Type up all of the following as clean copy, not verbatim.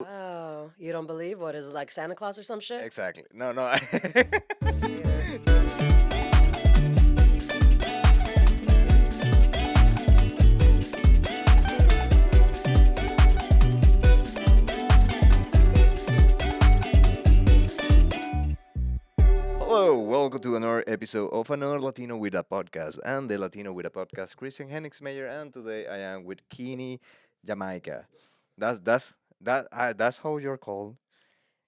Oh, you don't believe? What is it, like Santa Claus or some shit? Exactly. No, no. Hater. Hello, welcome to another episode of another Latino with a podcast. I'm the Latino with a podcast, Christian Mayer, and today I am with Kinny, Jamaica. That's how you're called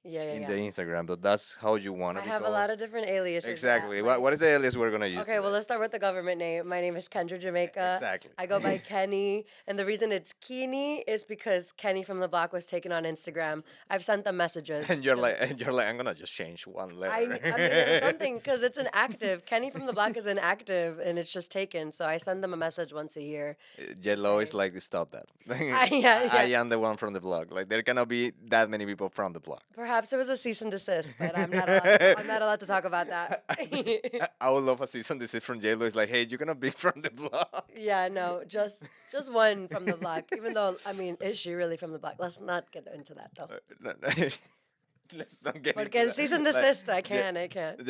Yeah, yeah, in the yeah. Instagram, but that's how you want I to be have a called. lot of different aliases. Yeah, Exactly. What my. what is the alias we're gonna use Okay, well, today? let's start with the government name. My name is Kendra Jamaica. Exactly. I go by Kenny, and the reason it's Kinny is because Kenny from the block was taken on Instagram. I've sent them messages. And you're like, I'm gonna just change one letter. I mean, it was something because it's an active. Kenny from the block is an active, and it's just taken. So I send them a message once a year. Jello is Say, like, stop that. yeah, I yeah. am the one from the blog. Like, there cannot be that many people from the blog. Perhaps it was a cease and desist, but I'm not allowed to talk about that. I would love a season. This is from Jello. It's like, hey, you're gonna be from the blog. Yeah, no, just one from the block. Even though, I mean, is she really from the block? Let's not get into that though. No, no, let's not get Porque into el that. cease and Like, desist, I Je- can't, I can't.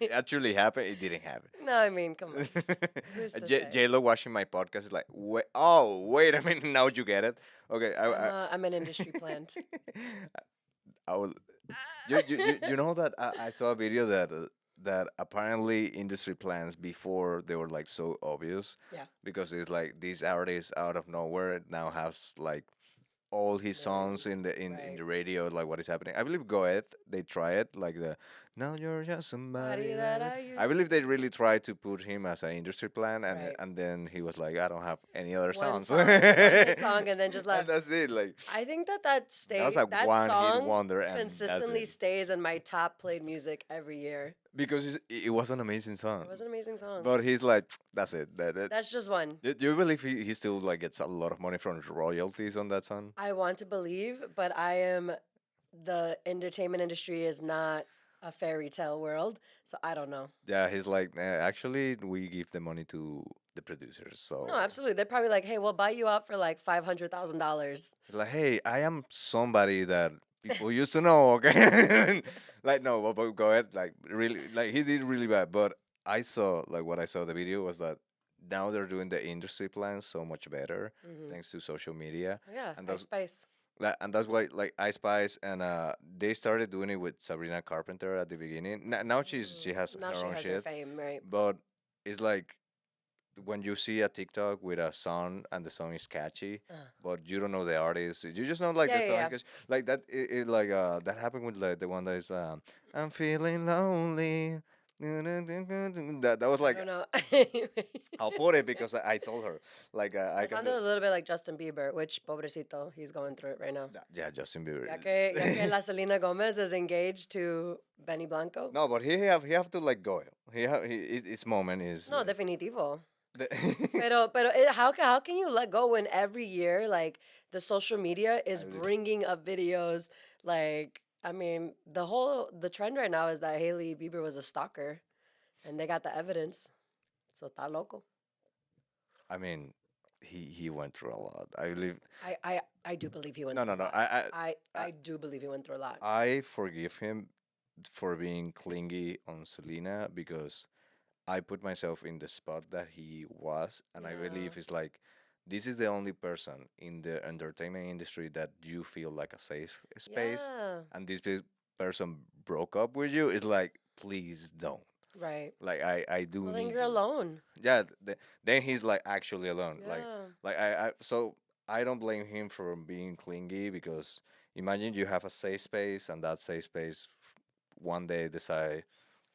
it actually happened. It didn't happen. No, I mean, come on. Who's to say? J-Lo watching my podcast is like, wait a minute, now you get it. Okay, I'm an industry plant. I will. You know that I saw a video that apparently industry plans before they were like so obvious. Yeah. Because it's like these artists out of nowhere now has like all his songs in the in Right. the radio, like what is happening. I believe Goethe they try it like the now you're just somebody Body that that I I used. believe they really tried to put him as an industry plan, and Right. and then he was like, I don't have any other One songs. song, one hit song, and then just And left. that's it. Like, I think that that was like that one hit song wonder, and that's consistently it. stays in my top played music every year. Because it was an amazing song. It was an amazing song. But he's like, that's it. That's just one. Do you believe he still like gets a lot of money from royalties on that song? I want to believe, but the entertainment industry is not a fairy tale world, so I don't know. Yeah, he's like, actually, we give the money to the producers. So No, absolutely. They're probably like, hey, we'll buy you out for like $500,000. he's like, hey, I am somebody that people used to know, okay? Like, no, but go ahead. Like, really, like, he did really bad. But I saw, like, what I saw the video was that now they're doing the industry plans so much better Mm-hmm. thanks to social media. Yeah, And Ice that's Spice. and that's why like Ice Spice and they started doing it with Sabrina Carpenter at the beginning. Now she has Now her she own has her shit, fame, right? but it's like when you see a TikTok with a song and the song is catchy, Uh, but you don't know the artist. You just know like yeah, the yeah, song yeah. is catchy. Like that. It like that happened with like the one that is I'm feeling lonely. That was I like don't know. I'll put it because I told her like I It can sounded do. a little bit like Justin Bieber, which pobrecito, he's going through it right now. Yeah, Justin Bieber. Ya que la Selena Gomez is engaged to Benny Blanco. No, but he have to like go. His moment is. No, definitivo. The Pero how can you let go when every year like the social media is believe- bringing up videos like I mean the trend right now is that Hailey Bieber was a stalker, and they got the evidence. So está loco. I mean, he went through a lot. I believe. I do believe he went No, through no, a no. lot. I do believe he went through a lot. I forgive him for being clingy on Selena because I put myself in the spot that he was, and I Yeah. believe it's like this is the only person in the entertainment industry that you feel like a safe space, Yeah. and this person broke up with you. It's like, please don't. Right. Like I do Well, then need you're you. alone. Yeah, then he's like actually alone. Yeah. Like so I don't blame him for being clingy because imagine you have a safe space and that safe space one day decide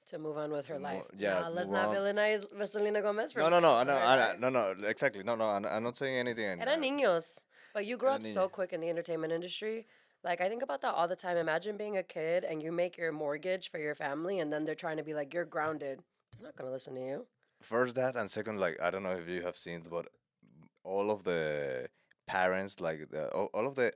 To move on with her to life. yeah, Nah, let's move not on. villainize Selena Gomez for No, no, no, moving no, on with her life. no, no, exactly. No, no, I'm not saying anything. Eran niños. But you grew Eran up so niños. quick in the entertainment industry. Like, I think about that all the time. Imagine being a kid and you make your mortgage for your family, and then they're trying to be like, you're grounded. They're not going to listen to you. First that, and second, like I don't know if you have seen, but all of the parents, like all of the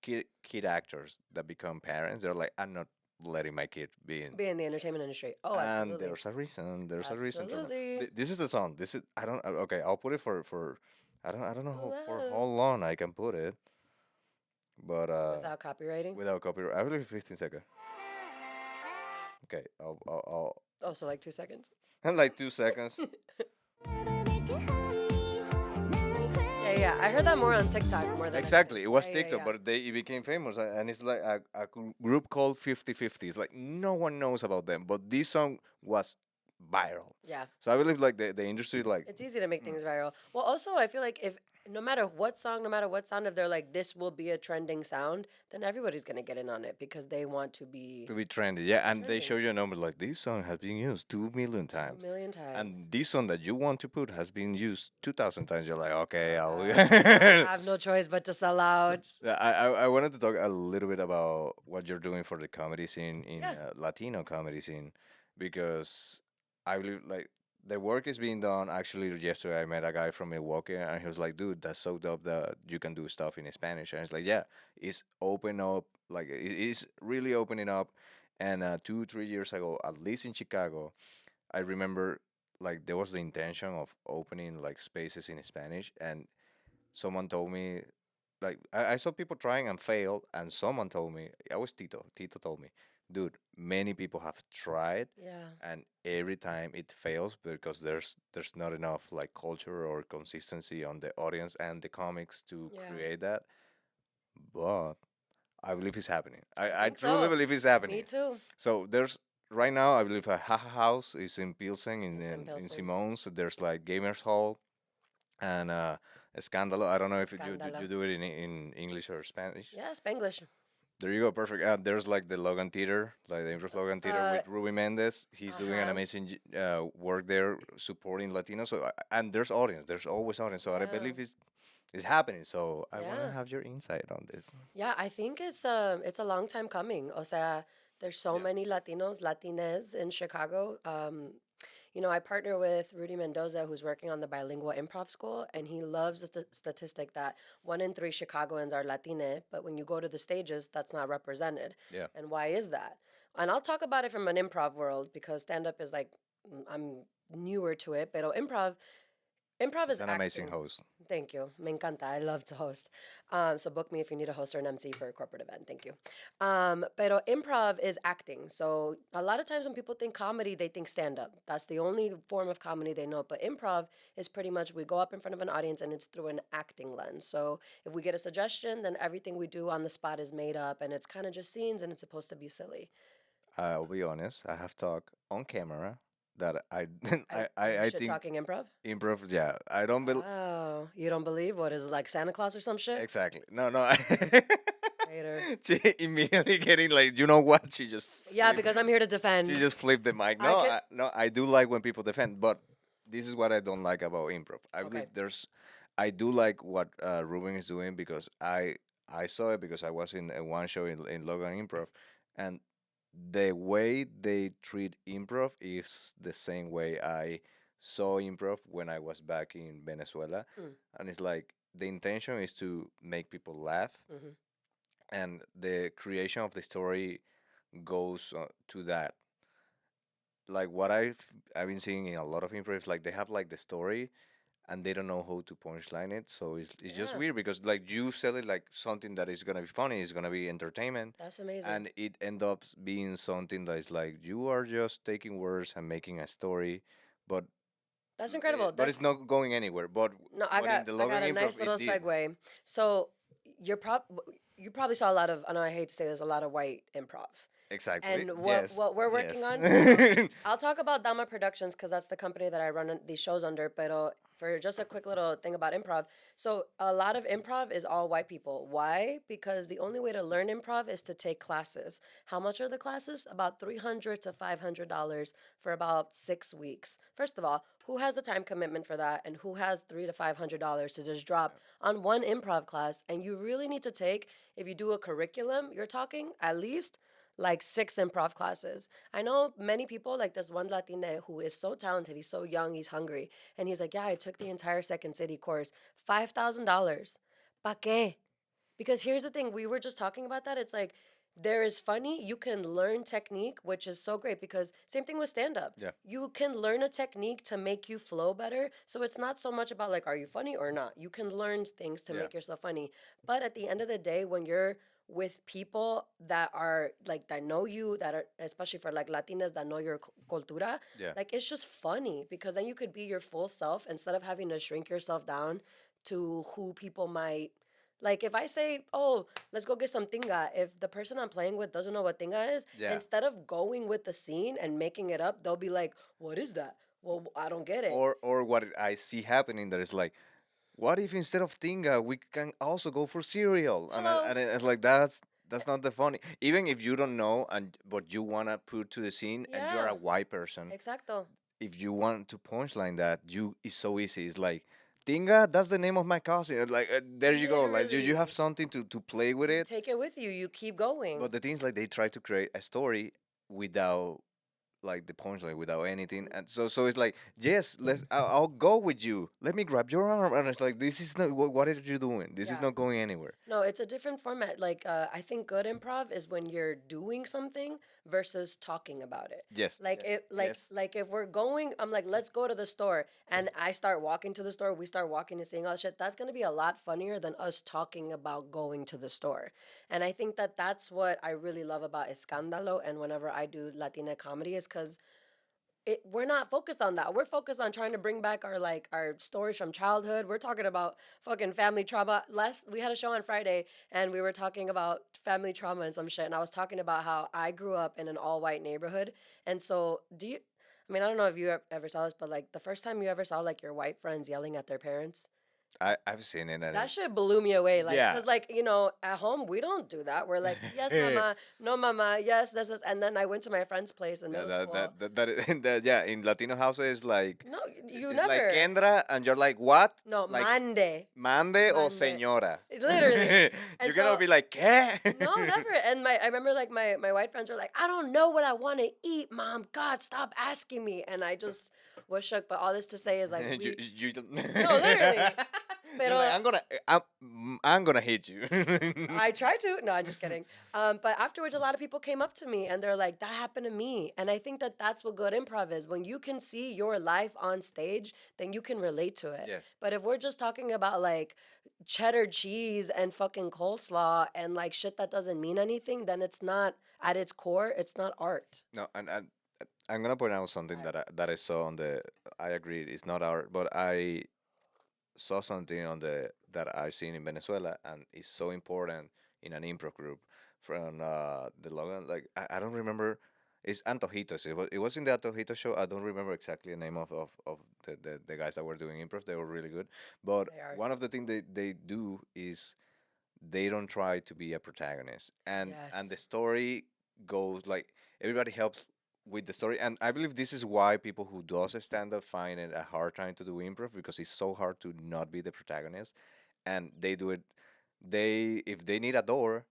kid actors that become parents, they're like, I'm not letting my kid be in. Be in the entertainment industry. Oh, And absolutely. there's a reason. There's a reason. Absolutely. This is the song. This is I don't. Okay, I'll put it for. I don't know how, for Wow. how long I can put it. but Without copywriting. without copyright. I believe 15 seconds. Okay, Also, like 2 seconds. and like 2 seconds. Yeah, yeah. I heard that more on TikTok more than Exactly, anything. it was Yeah, yeah, TikTok, yeah. but it became famous, and it's like a group called 50/50. It's like no one knows about them, but this song was viral. Yeah. So I believe like the industry like It's easy to make hmm, things viral. Well, also, I feel like if no matter what song, no matter what sound, if they're like, this will be a trending sound, then everybody's going to get in on it because they want to to be be trendy, yeah, and they trending show you a number like this song has been used 2 million two times, million times. and this song that you want to put has been used 2,000 times. You're like, okay, I'll. I have no choice but to sell out. Yeah, I wanted to talk a little bit about what you're doing for the comedy scene in Yeah. Latino comedy scene, because I believe like the work is being done. Actually, yesterday I met a guy from Milwaukee, and he was like, "Dude, that's so dope that you can do stuff in Spanish." And it's like, yeah, it's open up, like it's really opening up. And 2 3 years ago, at least in Chicago, I remember like there was the intention of opening like spaces in Spanish, and someone told me like I saw people trying and failed, and someone told me I was Tito told me, dude, many people have tried, Yeah. and every time it fails because there's not enough like culture or consistency on the audience and the comics to Yeah. create that. But I believe it's happening. I I think truly so. believe it's Me happening. too. So there's right now I believe a haha house is in Pilsen It's in in Pilsen. Simone's. There's like Gamers Hall and Escándalo. I don't know if Scandala. you do it in English or Spanish. Yeah, Spanglish. There you go, perfect. There's like the Logan Theater, like the Improv Logan Theater Uh, with Ruby Mendez. He's doing an uh-huh. amazing work there, supporting Latinos. So and there's audience. There's always audience. So I Yeah. believe it's happening. So I want to Yeah. have your insight on this. Yeah, I think it's a long time coming. O sea, there's so Yeah. many Latinos, Latines in Chicago. I partner with Rudy Mendoza, who's working on the bilingual improv school, and he loves the statistic that 1 in 3 Chicagoans are Latine, but when you go to the stages, that's not represented. Yeah. And why is that? And I'll talk about it from an improv world because stand up is like I'm newer to it, but improv She's is an amazing acting. host. Thank you. Me encanta. I love to host. So book me if you need a host or an MC for a corporate event. Thank you. Pero improv is acting. So a lot of times when people think comedy, they think stand up. That's the only form of comedy they know. But improv is pretty much we go up in front of an audience and it's through an acting lens. So if we get a suggestion, then everything we do on the spot is made up and it's kind of just scenes and it's supposed to be silly. I'll be honest. I have talked on camera that I You I shit think talking improv? improv. Yeah, I don't believe Oh, you don't believe what is it, like Santa Claus or some shit? exactly. No, no. Hater. She immediately getting like, you know what? Yeah, because I'm here to defend. She just flipped the mic. I No, can. no, I do like when people defend, but this is what I don't like about improv. I believe Okay. I do like what Ruben is doing because I saw it because I was in one show in Logan Improv, and the way they treat improv is the same way I saw improv when I was back in Venezuela, Mm, and it's like the intention is to make people laugh, hmm. and the creation of the story goes to that. Like what I've been seeing in a lot of improv is like they have like the story and they don't know how to punchline it, so it's just Yeah, weird because like you sell it like something that is gonna be funny, is gonna be entertainment, that's amazing. and it ends up being something that is like you are just taking words and making a story, but That's incredible. but That's it's not going anywhere. no, But in the I Logan got a improv nice it little did. segue. So you're prob you probably saw a lot of. I know I hate to say there's a lot of white improv. Exactly. And what Yes. what we're working Yes. on. So I'll talk about Dama Productions because that's the company that I run these shows under. But for just a quick little thing about improv, so a lot of improv is all white people. Why? Because the only way to learn improv is to take classes. How much are the classes? About $300 to $500 for about 6 weeks. First of all, who has a time commitment for that, and who has $300 to $500 to just drop on one improv class? And you really need to take, if you do a curriculum, you're talking at least like 6 improv classes. I know many people, like there's one Latina who is so talented. He's so young, he's hungry. And he's like, yeah, I took the entire Second City course. $5,000. Pa qué? Because here's the thing, we were just talking about that. It's like there is funny. You can learn technique, which is so great because same thing with stand up. Yeah. You can learn a technique to make you flow better. So it's not so much about like, are you funny or not? You can learn things to Yeah. make yourself funny. But at the end of the day, when you're with people that are like that know you, that are especially for like Latinas that know your cultura, Yeah. like it's just funny because then you could be your full self instead of having to shrink yourself down to who people might like. If I say, oh, let's go get some tinga, if the person I'm playing with doesn't know what tinga is, Yeah. instead of going with the scene and making it up, they'll be like, what is that? Well, I don't get it. Or what I see happening that is like, what if instead of tinga we can also go for cereal? Hello. And it's like that's not the funny. Even if you don't know and but you wanna put to the scene and you're a Yeah. white person, Exacto. if you want to punchline that, you it's so easy. It's like tinga, that's the name of my cousin. It's like there you go. Like you have Literally. something to play with You it. take it with you. You keep going. But the thing is like they try to create a story without like the punchline without anything, and so it's like yes, I'll go with you, let me grab your arm, and it's like this is not what are you doing, this is Yeah. not going anywhere. No, it's a different format. Like, I think good improv is when you're doing something versus talking about it. Yes, Like yes, if yes. like if we're going, I'm like, let's go to the store, and I start walking to the store. We start walking and seeing all that shit. That's gonna be a lot funnier than us talking about going to the store. And I think that that's what I really love about Escándalo. And whenever I do Latina comedy, is because we're not focused on that. We're focused on trying to bring back our like our stories from childhood. We're talking about fucking family trauma. Last we had a show on Friday and we were talking about family trauma and some shit. And I was talking about how I grew up in an all white neighborhood. And so do you? I mean, I don't know if you ever saw this, but like the first time you ever saw like your white friends yelling at their parents. I've seen it and That it's shit blew me away. Like, yeah. cause like at home we don't do that. We're like, yes, mama, no, mama, yes, this is. And then I went to my friend's place in Yeah, middle school. yeah, in Latino houses like No, you it's like never. Kendra and you're like what, No, like mande. mande or Mande. señora. Literally. And You're gonna so, be like ¿qué? no, never. And I remember like my white friends were like, I don't know what I want to eat, mom. God, stop asking me. And I just was shook. But all this to say is like, You no, literally. you're like, Pero I'm gonna hit you. I try to. No, I'm just kidding. But afterwards, a lot of people came up to me and they're like, that happened to me. And I think that that's what good improv is. When you can see your life on stage, then you can relate to it. Yes. But if we're just talking about like cheddar cheese and fucking coleslaw and like shit that doesn't mean anything, then it's not, at its core, it's not art. No, and I'm gonna point out something Right. that I saw on the. I agree, it's not art, but I saw something on the that I've seen in Venezuela, and it's so important in an improv group from the Logan. Like I don't remember. It's Antojitos. It was in the Antojito show. I don't remember exactly the name of the guys that were doing improv. They were really good. But They are. one of the things they do is they don't try to be a protagonist, and the Yes. story goes like everybody helps with the story, and I believe this is why people who does stand up find it a hard time to do improv because it's so hard to not be the protagonist, and they do it. They if they need a door,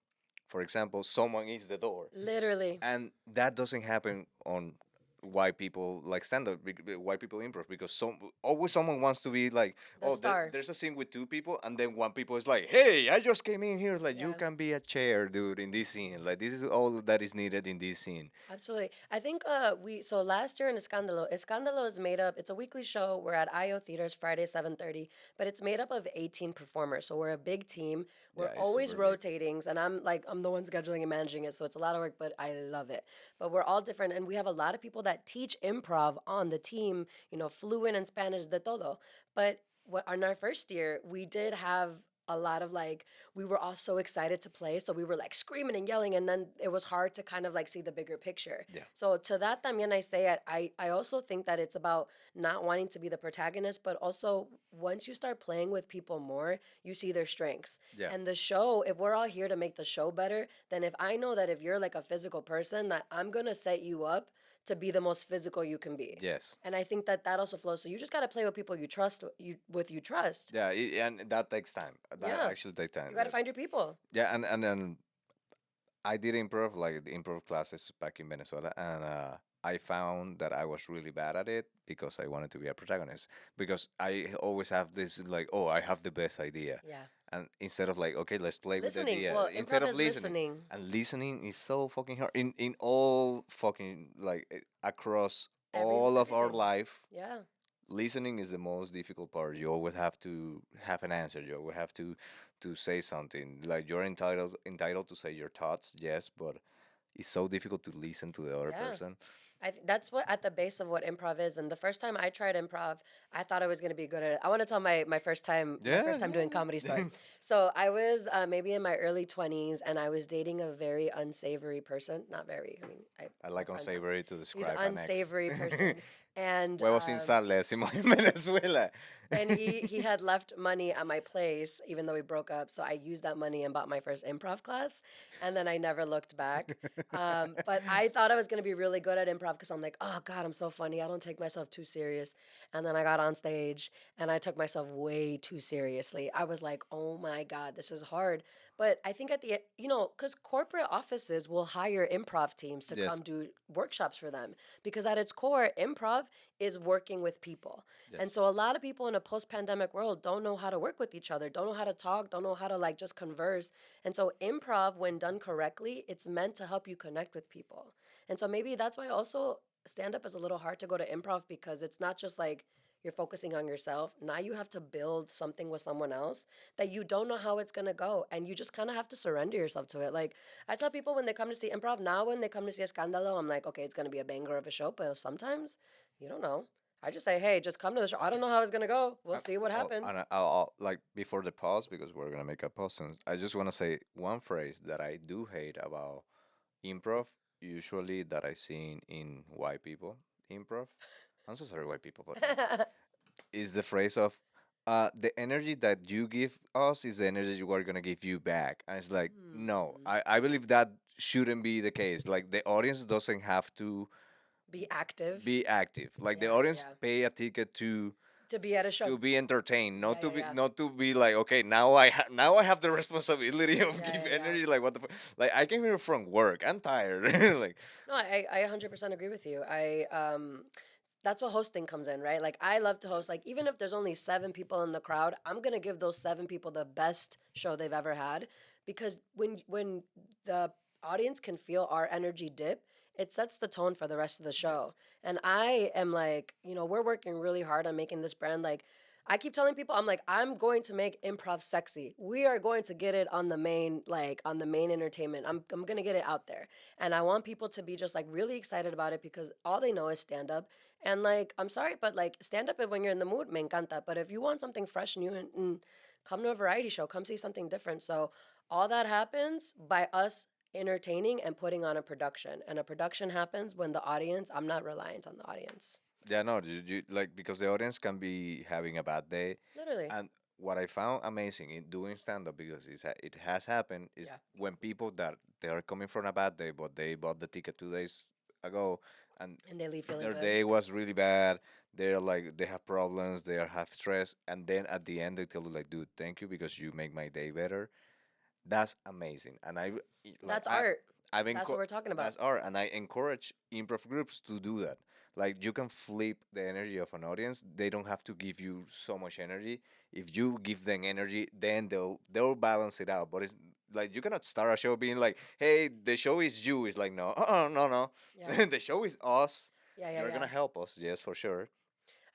for example, someone is the door, Literally. and that doesn't happen on white people like stand up, white people improv because always someone wants to be like, The oh, star. there's a scene with two people, and then one people is like, hey, I just came in here. It's like you Yeah. can be a chair, dude, in this scene. Like this is all that is needed in this scene. Absolutely. I think we so last year in Escándalo is made up. It's a weekly show. We're at IO Theaters Friday 7:30, but it's made up of 18 performers. So we're a big team. We're Yeah, it's always super big. rotating, and I'm the one scheduling and managing it, so it's a lot of work, but I love it. But we're all different, and we have a lot of people that teach improv on the team. Fluent in Spanish, de todo. But on our first year, we did have a lot of like we were all so excited to play, so we were like screaming and yelling, and then it was hard to kind of like see the bigger picture. Yeah. So to that también I say it, I also think that it's about not wanting to be the protagonist, but also once you start playing with people more, you see their strengths. Yeah. And the show, if we're all here to make the show better, then if I know that if you're like a physical person, that I'm gonna set you up to be the most physical you can be. Yes. And I think that that also flows. So you just got to play with people you trust. Yeah, and that takes time. That Yeah. actually takes time. You got to find your people. Yeah, and then I did improv, like the improv classes back in Venezuela, and I found that I was really bad at it because I wanted to be a protagonist. Because I always have this like, oh, I have the best idea, Yeah. and instead of like, okay, let's play with the Listening. idea, Well, instead improv of is listening. listening. And listening is so fucking hard in all fucking like across all of our Everything. life. Yeah. Listening is the most difficult part. You always have to have an answer. You always have to say something. Like you're entitled to say your thoughts, yes, but it's so difficult to listen to the other Yeah. person. That's what at the base of what improv is. And the first time I tried improv, I thought I was going to be good at it. I want to tell my Yeah, first time doing comedy yeah. story. So I was maybe in my early 20s, and I was dating a very unsavory person. Not very. I mean, I we're like friends now. unsavory to He's describe an an ex. unsavory person, and Huevos sin sal, le decimos en Venezuela. he had left money at my place even though we broke up, so I used that money and bought my first improv class, and then I never looked back. But I thought I was going to be really good at improv because I'm like, oh god, I'm so funny, I don't take myself too serious. And then I got on stage and I took myself way too seriously. I was like, oh my god, this is hard. But I think at the because corporate offices will hire improv teams to Yes, come do workshops for them, because at its core improv is working with people. And yes. so a lot of people in a post-pandemic world don't know how to work with each other, don't know how to talk, don't know how to like just converse. And so improv, when done correctly, it's meant to help you connect with people. And so maybe that's why also stand up is a little hard to go to improv, because it's not just like you're focusing on yourself. Now you have to build something with someone else that you don't know how it's going to go, and you just kind of have to surrender yourself to it. Like I tell people when they come to see improv, now when they come to see Escándalo, I'm like, okay, it's going to be a banger of a show, but sometimes you don't know. I just say, hey, just come to the show. I don't know how it's gonna go. We'll see what Oh, happens. and I'll like before the pause because we're gonna make a pause soon. I just want to say one phrase that I do hate about improv. Usually that I see in white people improv. I'm so sorry, white people, but is the phrase of the energy that you give us is the energy you are gonna give you back. And it's like, no, Hmm. I believe that shouldn't be the case. Like the audience doesn't have to Be active. be active. Like the Yeah, audience yeah. pay a ticket to To be at a show. to be entertained, Yeah, yeah, yeah. not to be like, okay, now I have the responsibility of Yeah, give yeah, yeah. energy. Like what the like I came here from work. I'm tired. Like No, I 100% agree with you. That's what hosting comes in, right? Like I love to host. Like even if there's only 7 people in the crowd, I'm gonna give those 7 people the best show they've ever had, because when the audience can feel our energy dip, it sets the tone for the rest of the show. yes, And I am like, we're working really hard on making this brand. Like I keep telling people, I'm like, I'm going to make improv sexy. We are going to get it on the main, like on the main entertainment. I'm gonna get it out there. And I want people to be just like really excited about it, because all they know is stand up. And like, I'm sorry, but like stand up when you're in the mood, me encanta. But if you want something fresh, new, and come to a variety show, come see something different. So all that happens by us entertaining and putting on a production. And a production happens when the audience, I'm not reliant on the audience. yeah, no, you like because the audience can be having a bad day, Literally. and what I found amazing in doing stand up because it has happened is Yeah. when people that they are coming from a bad day, but they bought the ticket 2 days ago, and And they leave feeling their good. day was really bad. They're like they have problems, they are have stress, and then at the end they tell you like, dude, thank you because you make my day better. That's amazing, and like That's art. I've That's what we're talking about. that's art, and I encourage improv groups to do that. Like you can flip the energy of an audience. They don't have to give you so much energy. If you give them energy, then they'll balance it out. But it's like you cannot start a show being like, "Hey, the show is you." It's like, no, no, no. Yeah. The show is us. Yeah, yeah, You're yeah. gonna help us, yes, for sure.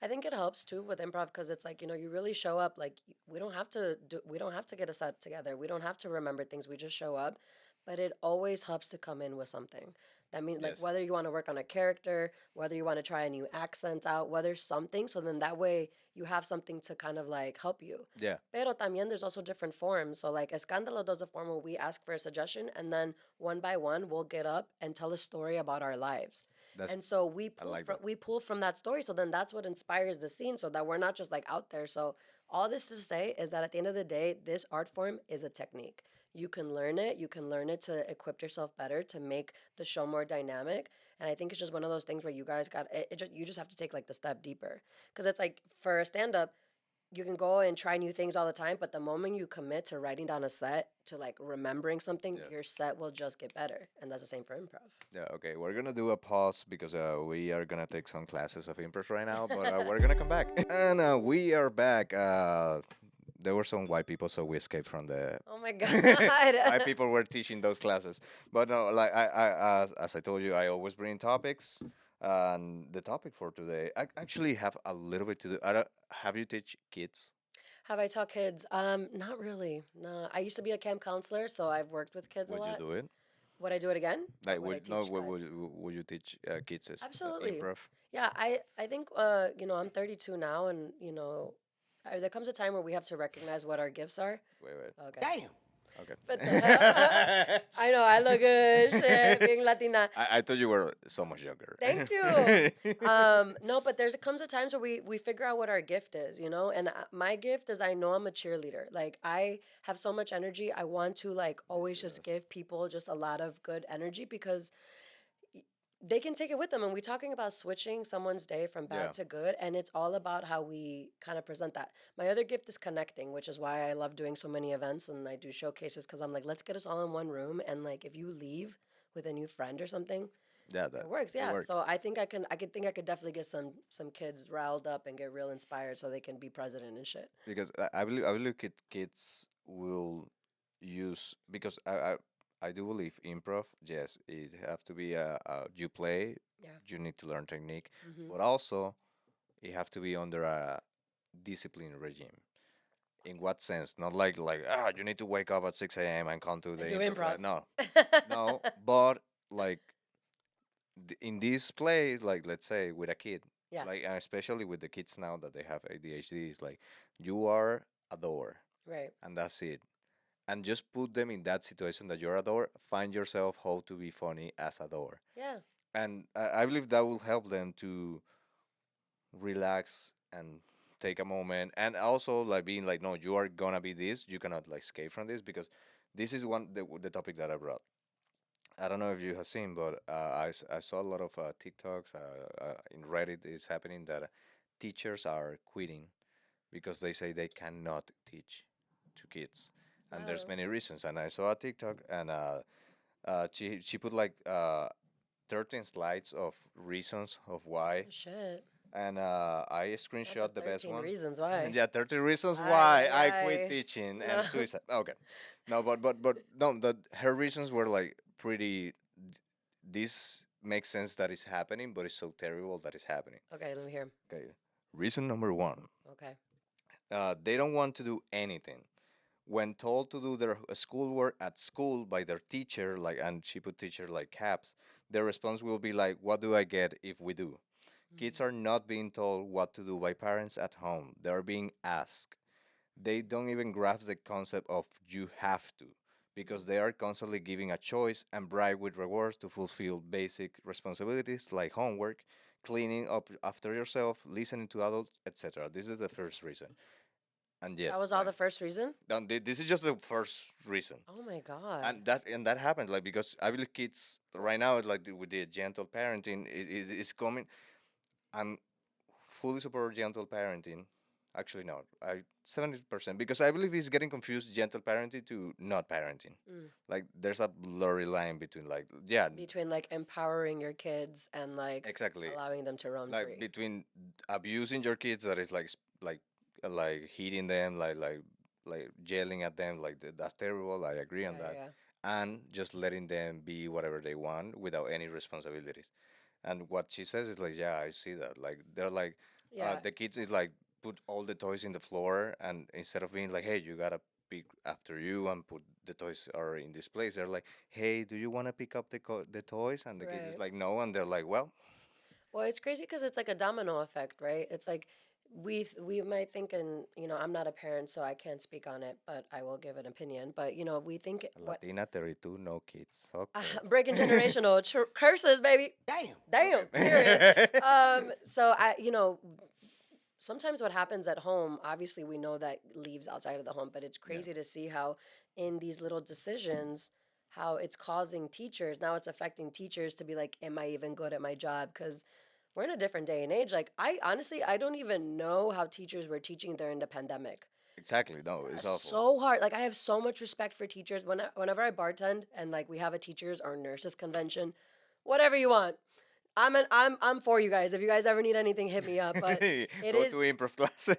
I think it helps too with improv, because it's like, you really show up. Like we don't have to get a set together. We don't have to remember things. We just show up. But it always helps to come in with something. That means like Yes. whether you want to work on a character, whether you want to try a new accent out, whether something, so then that way you have something to kind of like help you. Yeah. Pero también there's also different forms. So like Escándalo does a form where we ask for a suggestion, and then one by one we'll get up and tell a story about our lives. That's And so I like that. we pull from that story. So then that's what inspires the scene, so that we're not just like out there. So all this to say is that at the end of the day, this art form is a technique. You can learn it. You can learn it to equip yourself better, to make the show more dynamic. And I think it's just one of those things where you guys you just have to take like the step deeper, because it's like for a stand up, you can go and try new things all the time, but the moment you commit to writing down a set, to like remembering something, Yeah. your set will just get better. And that's the same for improv. Yeah, okay. We're gonna do a pause because we are gonna take some classes of improv right now, but we're gonna come back. And we are back. there were some white people, so we escaped from the Oh my god. white people were teaching those classes. But no, like as I told you, I always bring topics. And the topic for today, I actually have a little bit to do. I don't, have you teach kids? Have I taught kids? Not really. No, I used to be a camp counselor, so I've worked with kids a Would you lot. do it? Would I do it again, or Like, would I would no? teach kids? Would you teach kids as Absolutely. improv? Yeah, I think I'm 32 now, and there comes a time where we have to recognize what our gifts are. Wait, wait. Okay. Damn. Okay. But I know I look good, shit, being Latina. I thought you were so much younger. Thank you. No, but comes a times where we figure out what our gift is, and my gift is I know I'm a cheerleader. Like I have so much energy. I want to like always just give people just a lot of good energy because they can take it with them. And we're talking about switching someone's day from bad Yeah. to good. And it's all about how we kind of present that. My other gift is connecting, which is why I love doing so many events and I do showcases because I'm like, let's get us all in one room. And like, if you leave with a new friend or something, Yeah, that it works. it Yeah. worked. So I could definitely get some kids riled up and get real inspired so they can be president and shit. Because I believe kids will use because I do believe improv. Yes, it have to be you play. Yeah. You need to learn technique, Hmm. but also it have to be under a discipline regime. In what sense? Not like you need to wake up at 6 a.m. and come to the Do improv improv. class. No, no. But like in this play, like let's say with a kid, Yeah. like and especially with the kids now that they have ADHD, it's like you are a door Right. and that's it. And just put them in that situation that you're a door. Find yourself how to be funny as a door, Yeah. and I believe that will help them to relax and take a moment, and also like being like, no, you are gonna be this. You cannot like escape from this because this is the topic that I brought. I don't know if you have seen, but I saw a lot of TikToks in Reddit. It's happening that teachers are quitting because they say they cannot teach to kids, and there's Wow. many reasons. And I saw a TikTok, and she put like 13 slides of reasons of why, Oh, shit. and I Not the screenshot the best 13 one. reasons why. Yeah, 30 reasons Ay, why ay, I quit ay. teaching No. and suicide. Okay, no, but no, that her reasons were like pretty. This makes sense that it's happening, but it's so terrible that it's happening. Okay, let me hear. Okay, reason number one: Okay. they don't want to do anything. When told to do their schoolwork at school by their teacher, like, and she put teacher like caps, their response will be like, "What do I get if we do?" Kids Mhm. are not being told what to do by parents at home. They are being asked. They don't even grasp the concept of you have to because they are constantly giving a choice and bribe with rewards to fulfill basic responsibilities like homework, cleaning up after yourself, listening to adults, etc. This is the first reason. And That yes, was all like the first reason? this is just the first reason. Oh my god. And that happens like because I believe kids right now it's like with the gentle parenting it's coming. I'm fully support gentle parenting. Actually, no, I 70% because I believe he's getting confused gentle parenting to not parenting. Mm. Like there's a blurry line between like yeah, Between like empowering your kids and like exactly, allowing them to roam like free. between abusing your kids that is like like hitting them like yelling at them like that's terrible. I agree on Yeah, that, yeah. and just letting them be whatever they want without any responsibilities. And what she says is like, yeah, I see that. Like they're like, Yeah. the kids is like put all the toys in the floor, and instead of being like, hey, you gotta pick after you and put the toys are in this place, they're like, hey, do you want to pick up the toys? And the kids is Right. like, no, and they're like, well, Well, it's crazy because it's like a domino effect, right? It's like we might think, and I'm not a parent, so I can't speak on it, but I will give an opinion. But we think what Latina 32, no kids. Okay. breaking generational curses, baby. Damn. Damn. Period. Okay. So sometimes what happens at home, obviously we know that leaves outside of the home, but it's Yeah. crazy to see how in these little decisions, how it's causing teachers, now it's affecting teachers to be like, am I even good at my job? Because we're in a different day and age. Like I honestly, I don't even know how teachers were teaching during the pandemic. Exactly. No, it's awful. So hard. Like I have so much respect for teachers. Whenever I bartend and like we have a teachers or nurses convention, whatever you want, I'm for you guys. If you guys ever need anything, hit me up. But it Go to is improv class.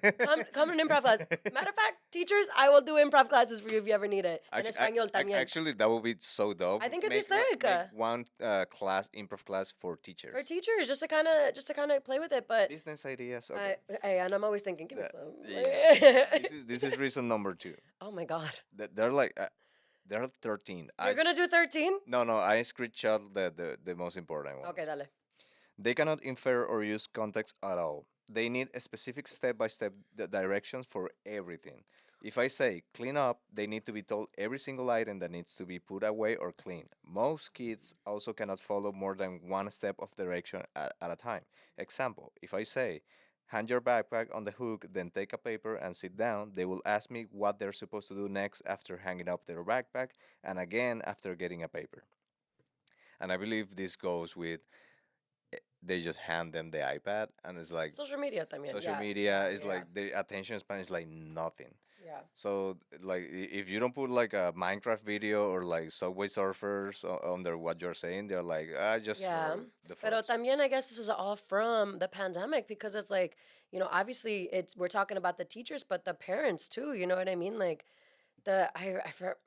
come to an improv class. Matter of fact, teachers, I will do improv classes for you if you ever need it. In Actually, español también. actually, that would be so dope. I think it'd be sick. Make one class, improv class for teachers. For teachers, just to kind of play with it. But Business ideas. Okay. hey, and I'm always thinking, give me That- some. yeah. This is reason number 2. Oh my God, They're like they're 13. you're gonna do 13? No, I screenshot the most important ones. Okay, dale. They cannot infer or use context at all. They need a specific step-by-step directions for everything. If I say clean up, they need to be told every single item that needs to be put away or cleaned. Most kids also cannot follow more than one step of direction at a time. Example, if I say hand your backpack on the hook, then take a paper and sit down, they will ask me what they're supposed to do next after hanging up their backpack and again after getting a paper. And I believe this goes with they just hand them the iPad and it's like Social media también. social Yeah. media is Yeah. like the attention span is like nothing. Yeah. So like if you don't put like a Minecraft video or like Subway Surfers under what you're saying, they're like just Yeah. heard the Pero first. también I guess this is all from the pandemic because it's like, obviously we're talking about the teachers, but the parents too, you know what I mean? Like I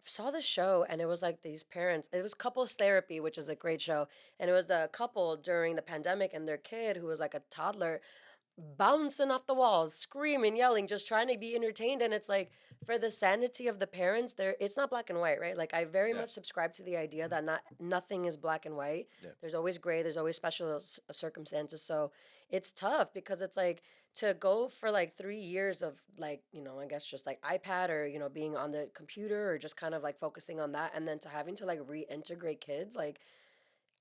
saw the show and it was like these parents, it was couples therapy, which is a great show. And it was the couple during the pandemic and their kid who was like a toddler bouncing off the walls, screaming, yelling, just trying to be entertained. And it's like for the sanity of the parents, there it's not black and white, right? Like I very Yeah. much subscribe to the idea that nothing is black and white. Yeah. There's always gray, there's always special circumstances. So it's tough because it's like to go for like 3 years of like, I guess just like iPad or, being on the computer or just kind of like focusing on that and then to having to like reintegrate kids, like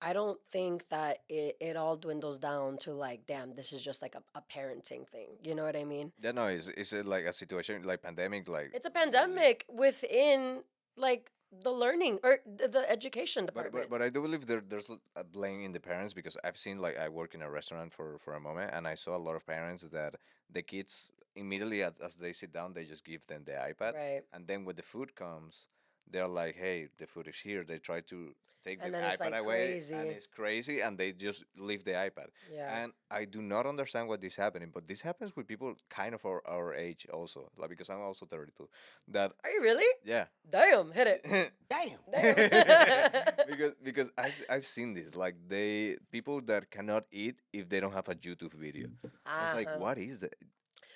I don't think that it all dwindles down to like, damn, this is just like a parenting thing. You know what I mean? Yeah, no, is it like a situation like pandemic like It's a pandemic within like the learning or the education but, department. but I do believe there's a blame in the parents because I've seen like I work in a restaurant for a moment and I saw a lot of parents that the kids immediately as they sit down they just give them the iPad Right. and then when the food comes they're like hey the food is here they try to take And the then it's, iPad like, away crazy. and it's crazy and they just leave the iPad Yeah. and I do not understand what is happening but this happens with people kind of our age also like because I'm also 32 that Are you really? yeah Damn, hit it. damn Damn. because I've seen this like they people that cannot eat if they don't have a YouTube video. It's like Uh-huh. what is that?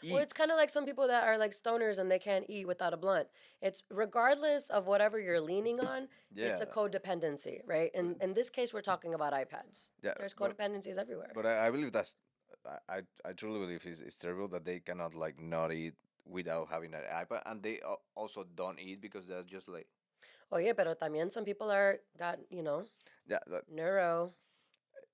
Well, it's kind of like some people that are like stoners and they can't eat without a blunt. It's regardless of whatever you're leaning on, it's a Yeah. codependency, right? And in this case, we're talking about iPads. Yeah, There's but- codependencies everywhere. But I believe that's I truly believe it's terrible that they cannot like not eat without having an iPad and they also don't eat because they're just like Oye, pero también some people are got, yeah that neuro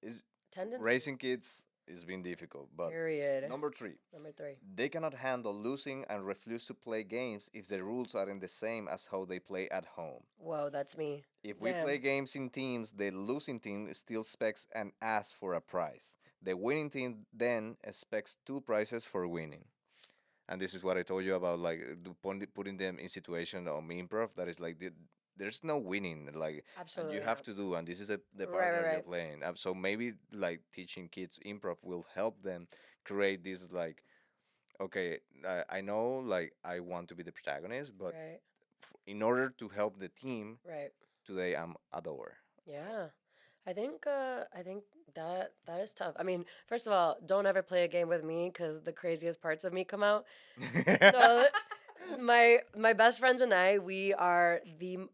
is tendencies. raising kids is been difficult but Period. number 3 Number 3. they cannot handle losing and refuse to play games if the rules aren't the same as how they play at home. Whoa, that's me. If we Damn. play games in teams, the losing team still expects and asks for a prize. The winning team then expects 2 prizes for winning. And this is what I told you about, like putting them in situation on improv. That is like there's no winning, like Absolutely. and you have not. to do, and this is the part Right, that right, you're right. playing. So maybe like teaching kids improv will help them create this like, okay, I know like I want to be the protagonist, but Right, in order to help the team, right. today I'm a door. Yeah. I think that is tough. I mean, first of all, don't ever play a game with me because the craziest parts of me come out. So my best friends and I,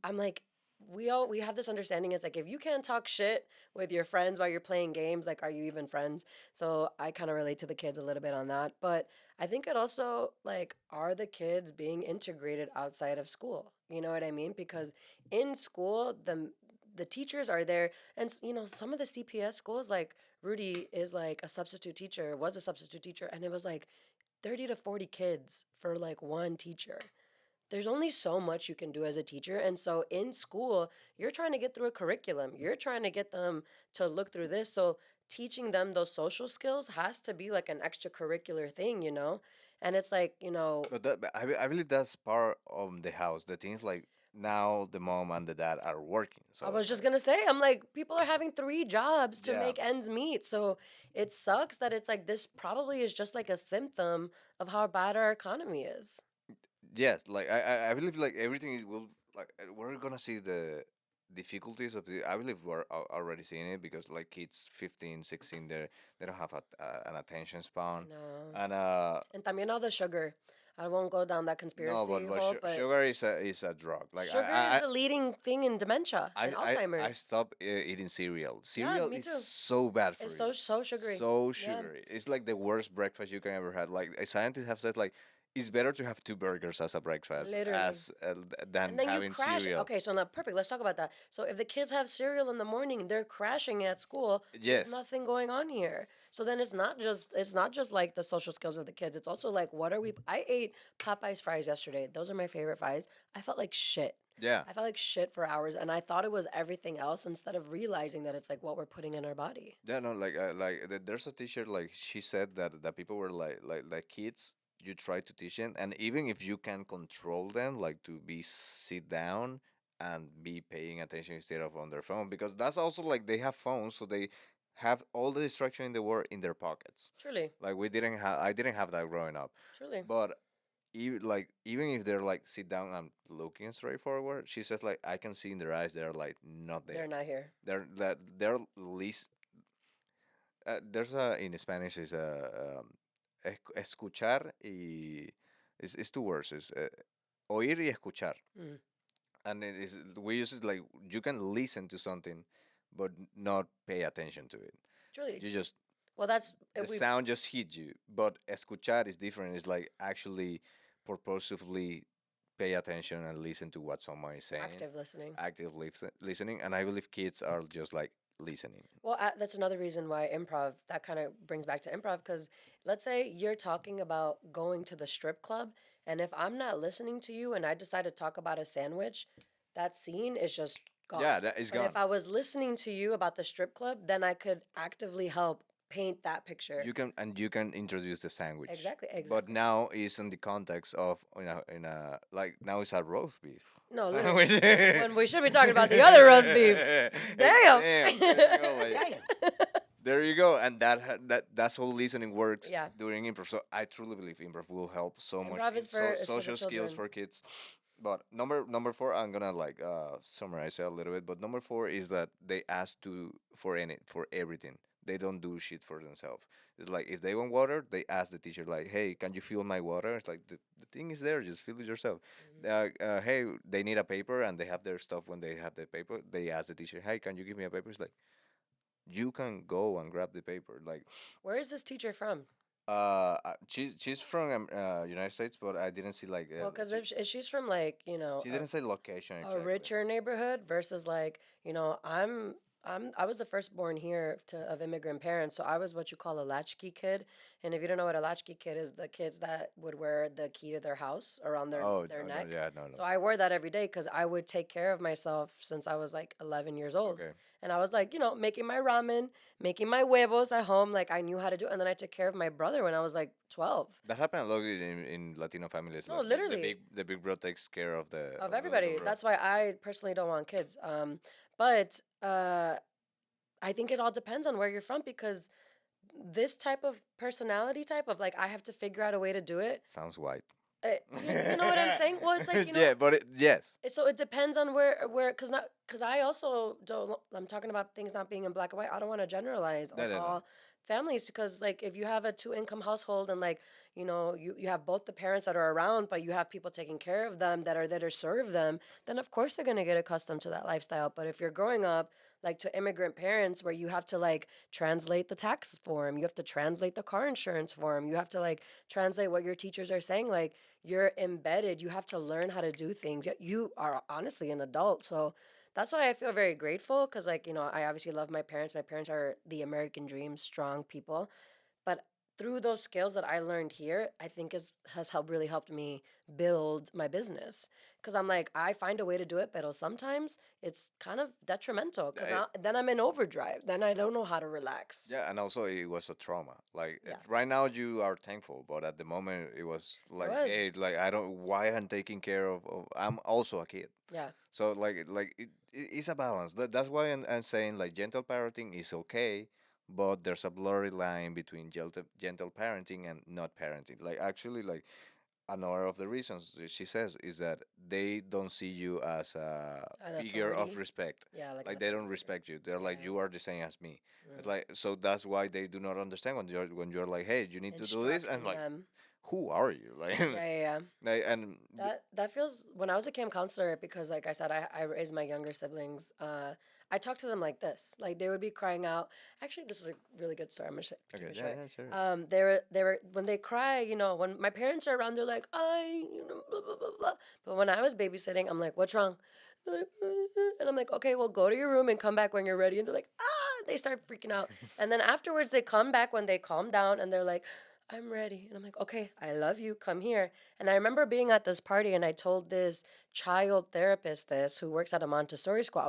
I'm like, we have this understanding. It's like if you can't talk shit with your friends while you're playing games, like are you even friends? So I kind of relate to the kids a little bit on that. But I think it also like are the kids being integrated outside of school? You know what I mean? Because in school, the teachers are there, and some of the CPS schools, like Rudy is like a substitute teacher, was a substitute teacher, and it was like 30 to 40 kids for like one teacher. There's only so much you can do as a teacher. And so in school, you're trying to get through a curriculum. You're trying to get them to look through this. So teaching them those social skills has to be like an extracurricular thing. And it's like, But I believe that's part of the house. The things like now the mom and the dad are working. So I was it's just like, gonna say, I'm like, people are having 3 jobs to yeah, make ends meet. So it sucks that it's like this probably is just like a symptom of how bad our economy is. yes, like I believe like everything is will like we're gonna see the difficulties of the. I believe we're already seeing it because like kids 15, 16, they don't have an attention I span, know. and And también all the sugar. I won't go down that no, conspiracy but hole, but sugar is a drug. Like sugar is the leading thing in dementia and I Alzheimer's. stopped eating cereal. Yeah, Cereal me is too. so bad for It's you. so sugary. So Yeah, sugary. It's like the worst breakfast you can ever have. Like scientists have said, like it's better to have two burgers as a breakfast literally. as And than then you having crash. cereal. Okay, so now perfect. Let's talk about that. So if the kids have cereal in the morning, they're crashing at school with Yes. nothing going on here. So then it's not just like the social skills of the kids. It's also like what are we? I ate Popeyes fries yesterday. Those are my favorite fries. I felt like shit. Yeah. I felt like shit for hours, and I thought it was everything else instead of realizing that it's like what we're putting in our body. Yeah. No. There's a teacher like she said that people were like kids. You try to teach them, and even if you can control them, like to be sit down and be paying attention instead of on their phone, because that's also like they have phones, so they have all the distraction in the world in their pockets. Truly, Like we didn't have, I didn't have that growing up, truly, but even if they're like sit down and looking straight forward, she says like I can see in their eyes they're like not they're there. not here. They're least. There's a in Spanish is a escuchar y it's two words. It's oír y escuchar, Mm, and it is we use it like you can listen to something, but not pay attention to it. truly. You just Well, that's the we sound just hit you. But escuchar is different. It's like actually purposefully pay attention and listen to what someone is saying, active listening. active listening. And I believe kids are just like listening. Well, that's another reason why improv, that kind of brings back to improv. Because let's say you're talking about going to the strip club, and if I'm not listening to you and I decide to talk about a sandwich, that scene is just gone. Yeah, that is But gone. if I was listening to you about the strip club, then I could actively help paint that picture. You can introduce the sandwich. Exactly, But exactly. now it's in the context of in a like now it's a roast beef No, literally. sandwich. When we should be talking about the other roast beef. Damn. Damn, there you go, like, Damn. there you go, and that's how listening works Yeah. during improv. So I truly believe improv will help so much Improv in is for is for the social skills children. for kids. But number four, I'm gonna like summarize it a little bit. But number four is that they ask to for everything. They don't do shit for themselves. It's like if they want water, they ask the teacher like, "Hey, can you fill my water?" It's like the thing is there, just fill it yourself. Hey, they need a paper and they have their stuff when they have the paper. They ask the teacher, "Hey, can you give me a paper?" It's like you can go and grab the paper. Like, Where is this teacher from? she's from United States, but I didn't see like Well, because if she's from like she didn't say location a exactly. richer neighborhood versus like I was the firstborn here of immigrant parents, so I was what you call a latchkey kid. And if you don't know what a latchkey kid is, the kids that would wear the key to their house around Oh their no, no, neck. yeah, no, no. So I wore that every day because I would take care of myself since I was like 11 years old. Okay. And I was like, making my ramen, making my huevos at home. Like I knew how to do it. And then I took care of my brother when I was like 12. That happened a lot in Latino families. No, Like literally. the big bro takes care Of of the little everybody. bro. That's why I personally don't want kids. But I think it all depends on where you're from because this type of personality type of like I have to figure out a way to do it. Sounds white. You know what I'm saying? Well, it's like Yeah, but yes. so it depends on where because I also don't. I'm talking about things not being in black and white. I don't want to generalize No, on no, no. all families because like if you have a two-income household and like you have both the parents that are around but you have people taking care of them that are there to serve them, then of course they're going to get accustomed to that lifestyle. But if you're growing up like to immigrant parents where you have to like translate the tax form, you have to translate the car insurance form, you have to like translate what your teachers are saying, like you're embedded, you have to learn how to do things. You are honestly an adult. So that's why I feel very grateful because, like, I obviously love my parents. My parents are the American dream, strong people. But through those skills that I learned here, I think has helped me build my business. Because I'm like, I find a way to do it, but sometimes it's kind of detrimental. Because Yeah, then I'm in overdrive. Then I don't know how to relax. yeah, and also it was a trauma. Like Yeah, right now you are thankful, but at the moment it was it like, was. hey, like I don't why I'm taking care of I'm also a kid. Yeah, So it's a balance. That's why I'm saying like gentle parenting is okay, but there's a blurry line between gentle parenting and not parenting. Like actually, like another of the reasons that she says is that they don't see you as a an figure of authority. respect. Yeah, like an Like they don't authority figure. respect you. They're like Yeah. you are the same as me. It's Mm. like so that's why they do not understand when you're like, hey, you need to do this, and Instructing like, them. who are you? Like, Yeah, yeah, yeah. and That feels when I was a camp counselor because like I said I raised my younger siblings. I talked to them like this. Like they would be crying out. Actually, this is a really good story. I'm gonna keep okay, it yeah, short. yeah, sure. They were when they cry. When my parents are around, they're like blah blah blah blah. But when I was babysitting, I'm like, what's wrong? They're like, and I'm like, okay, well, go to your room and come back when you're ready. And they're like, ah, they start freaking out. And then afterwards, they come back when they calm down, and they're like, I'm ready. And I'm like, okay, I love you. Come here. And I remember being at this party and I told this child therapist this who works at a Montessori school.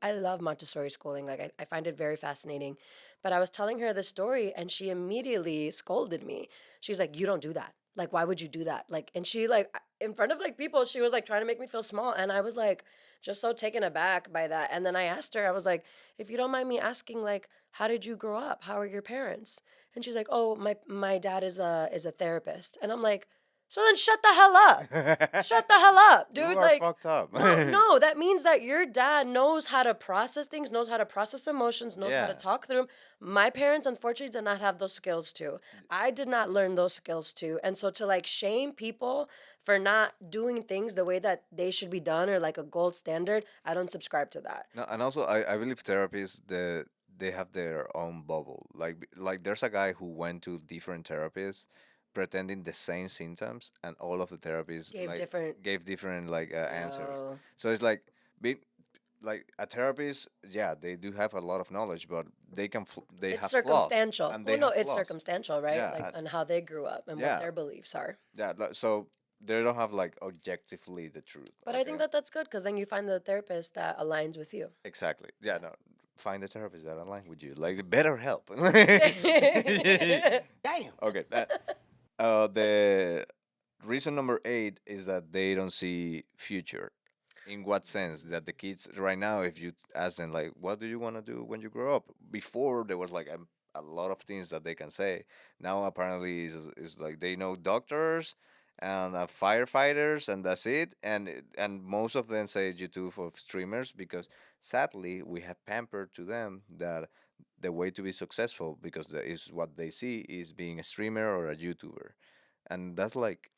I love Montessori schooling. Like I find it very fascinating. But I was telling her this story and she immediately scolded me. She's like, you don't do that. Like, why would you do that? Like, and she like in front of like people, she was like trying to make me feel small. And I was like just so taken aback by that. And then I asked her, I was like, if you don't mind me asking, like, how did you grow up? How are your parents? And she's like, "Oh, my dad is a therapist." And I'm like, "So then shut the hell up. Shut the hell up, You dude." are Like, fucked up. no, no, that means that your dad knows how to process things, knows how to process emotions, knows how to Yeah. talk through 'em. My parents unfortunately did not have those skills too. I did not learn those skills too. And so to like shame people for not doing things the way that they should be done or like a gold standard, I don't subscribe to that. No, and also I believe therapists they have their own bubble. Like there's a guy who went to different therapists pretending the same symptoms, and all of the therapists Gave like different gave different like answers. no. So it's like be like a therapist, yeah, they do have a lot of knowledge, but they It's have flaws, circumstantial. and Well, they no, have it's flaws. circumstantial, right? Yeah, Like on how they grew up and what yeah, their beliefs are. yeah. So they don't have like objectively the truth. But I think Okay. that that's good because then you find the therapist that aligns with you. Exactly. Yeah, no. Find a therapist that align with you. Like better help. Yeah. Damn. Okay. The reason number 8 is that they don't see future. In what sense? That the kids right now, if you ask them like, what do you want to do when you grow up? Before there was like a lot of things that they can say. Now apparently is like they know doctors and firefighters and that's it. And most of them say YouTube of streamers because sadly we have pampered to them that the way to be successful because that is what they see is being a streamer or a YouTuber, and that's like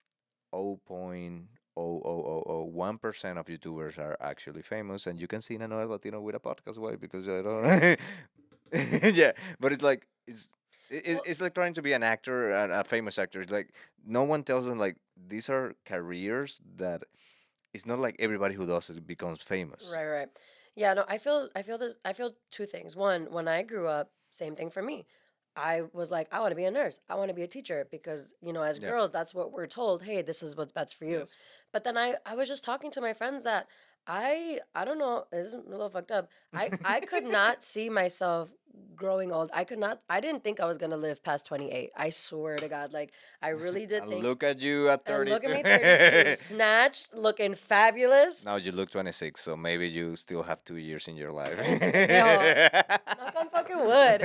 0.00001% of YouTubers are actually famous, and you can see another Latino with a podcast. Why? Because I don't. Yeah, but it's like Well, it's like trying to be an actor, a famous actor. It's like no one tells them like these are careers that it's not like everybody who does it becomes famous. right, right. Yeah, no, I feel two things. One, when I grew up, same thing for me. I was like, I want to be a nurse. I want to be a teacher because, as Yeah. girls, that's what we're told. Hey, this is what's best for you. Yes. But then I was just talking to my friends that I don't know, this is a little fucked up. I could not see myself growing old. I didn't think I was gonna live past 28. I swear to God. Like I really did And think look at you at and 30. look at me 32, snatched, looking fabulous. Now you look 26, so maybe you still have 2 years in your life. Yo, knock on fucking wood.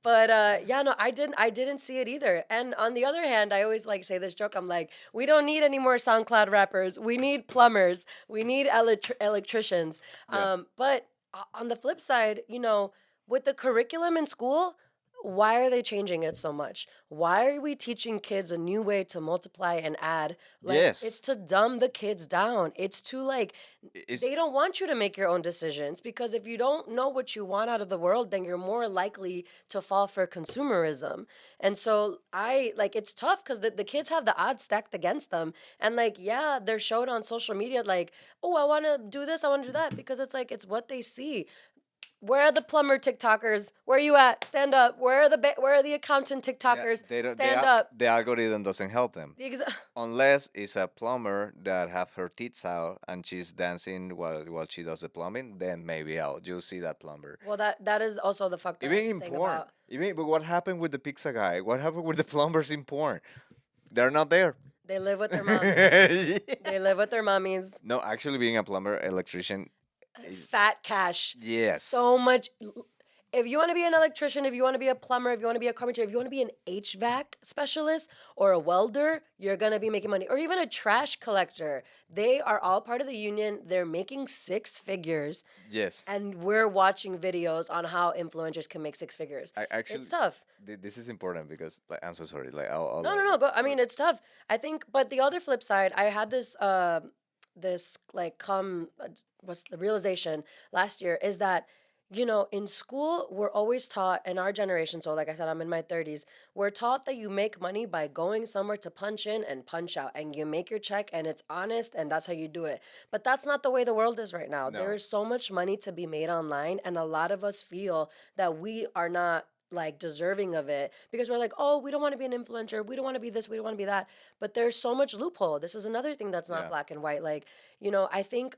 But yeah, no, I didn't see it either. And on the other hand, I always like say this joke. I'm like, we don't need any more SoundCloud rappers. We need plumbers. We need electricians. Yeah. But on the flip side, with the curriculum in school, why are they changing it so much? Why are we teaching kids a new way to multiply and add? Like, it's Yes. to dumb the kids down. It's to like, It's they don't want you to make your own decisions because if you don't know what you want out of the world, then you're more likely to fall for consumerism. And so it's tough because the kids have the odds stacked against them. And like, yeah, they're showed on social media like, oh, I want to do this, I want to do that because it's like, it's what they see. Where are the plumber TikTokers? Where are you at? Stand up. Where are the accountant TikTokers? They don't, Stand up. the algorithm doesn't help them. The exa- Unless it's a plumber that have her tits out and she's dancing while she does the plumbing, then maybe you'll see that plumber. well, that is also the fucked up Even in thing porn. about. But what happened with the pizza guy? What happened with the plumbers in porn? They're not there. They live with their moms. They live with their mommies. No, actually, being a plumber, electrician, is Fat cash. yes. So much. If you want to be an electrician, if you want to be a plumber, if you want to be a carpenter, if you want to be an HVAC specialist or a welder, you're going to be making money. Or even a trash collector. They are all part of the union. They're making six figures. Yes. And we're watching videos on how influencers can make six figures. Actually, It's tough. This is important because I'm so sorry. No. Go. I mean, it's tough. I think, but the other flip side, I had this, what's the realization last year is that, in school, we're always taught in our generation. So, like I said, I'm in my 30s. We're taught that you make money by going somewhere to punch in and punch out, and you make your check, and it's honest, and that's how you do it. But that's not the way the world is right now. No. There is so much money to be made online, and a lot of us feel that we are not like deserving of it because we're like, oh, we don't want to be an influencer, we don't want to be this, we don't want to be that. But there's so much loophole. This is another thing that's not Yeah. black and white. Like, I think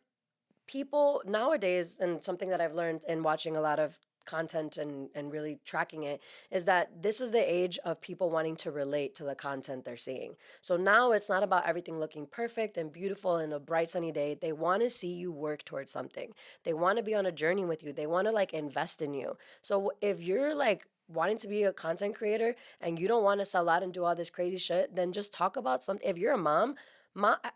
people nowadays, and something that I've learned in watching a lot of content and really tracking it, is that this is the age of people wanting to relate to the content they're seeing. So now it's not about everything looking perfect and beautiful and a bright sunny day. They want to see you work towards something. They want to be on a journey with you. They want to like invest in you. So if you're like wanting to be a content creator and you don't want to sell out and do all this crazy shit, then just talk about something. If you're a mom,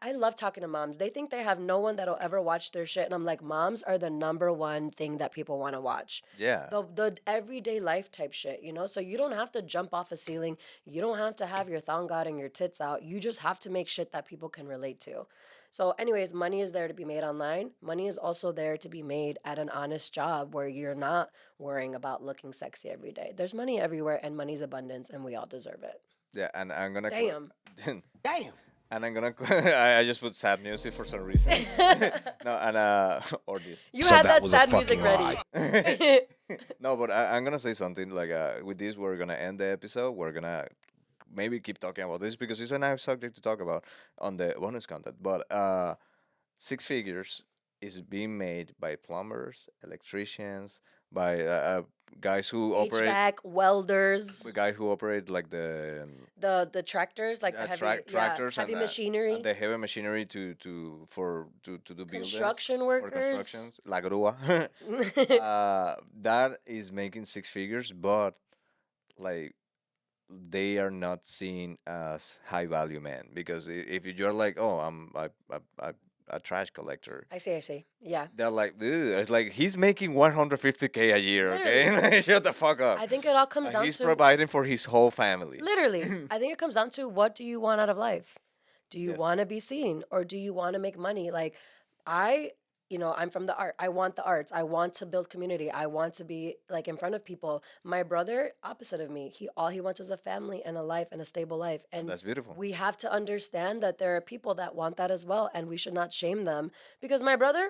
I love talking to moms. They think they have no one that'll ever watch their shit, and I'm like, moms are the number one thing that people want to watch. Yeah. The everyday life type shit, So you don't have to jump off a ceiling. You don't have to have your thong out and your tits out. You just have to make shit that people can relate to. So, anyways, money is there to be made online. Money is also there to be made at an honest job where you're not worrying about looking sexy every day. There's money everywhere, and money's abundance, and we all deserve it. Yeah, and I'm gonna. Damn. Damn. And I'm gonna. I just put sad music for some reason. No, and or this. You So had that that was a sad music fucking ready. No, but I'm gonna say something like with this we're gonna end the episode. We're gonna maybe keep talking about this because it's a nice subject to talk about on the bonus content. But six figures is being made by plumbers, electricians, by guys who operate. HVAC, welders, The guy who operate like the the tractors, like the heavy, tractors heavy and machinery, and the heavy machinery to do buildings construction or workers. constructions, la grúa. That is making six figures, but like they are not seen as high value men because if you're like, oh, I'm a trash collector, I see. Yeah. they're like, "Ugh." It's like he's making 150K a year. Okay, shut the fuck up. I think it all comes down He's to providing for his whole family. literally. I think it comes down to what do you want out of life? Do you Yes. want to be seen or do you want to make money? Like I'm from the art. I want the arts. I want to build community. I want to be like in front of people. My brother, opposite of me, all he wants is a family and a life and a stable life. And That's beautiful. we have to understand that there are people that want that as well, and we should not shame them because my brother,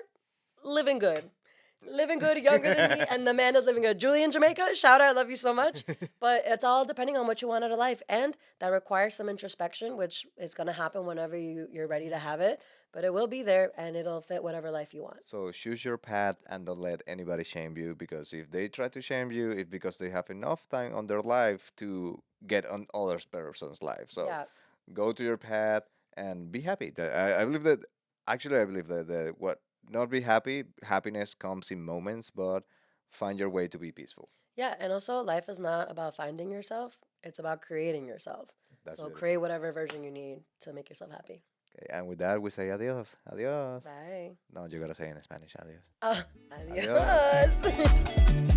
living good. Living good, younger than me, and the man is living good. Julie in Jamaica, shout out, I love you so much. But it's all depending on what you want out of life. And that requires some introspection, which is going to happen whenever you're ready to have it. But it will be there, and it'll fit whatever life you want. So choose your path and don't let anybody shame you because if they try to shame you, it's because they have enough time on their life to get on other person's life. So Yeah. go to your path and be happy. I believe that actually I believe that what not be happy, happiness comes in moments, but find your way to be peaceful. Yeah, and also life is not about finding yourself. It's about creating yourself. That's So beautiful. create whatever version you need to make yourself happy. Okay, and with that we say adios. Adios. Bye. No, you gotta say in Spanish adios. Adios.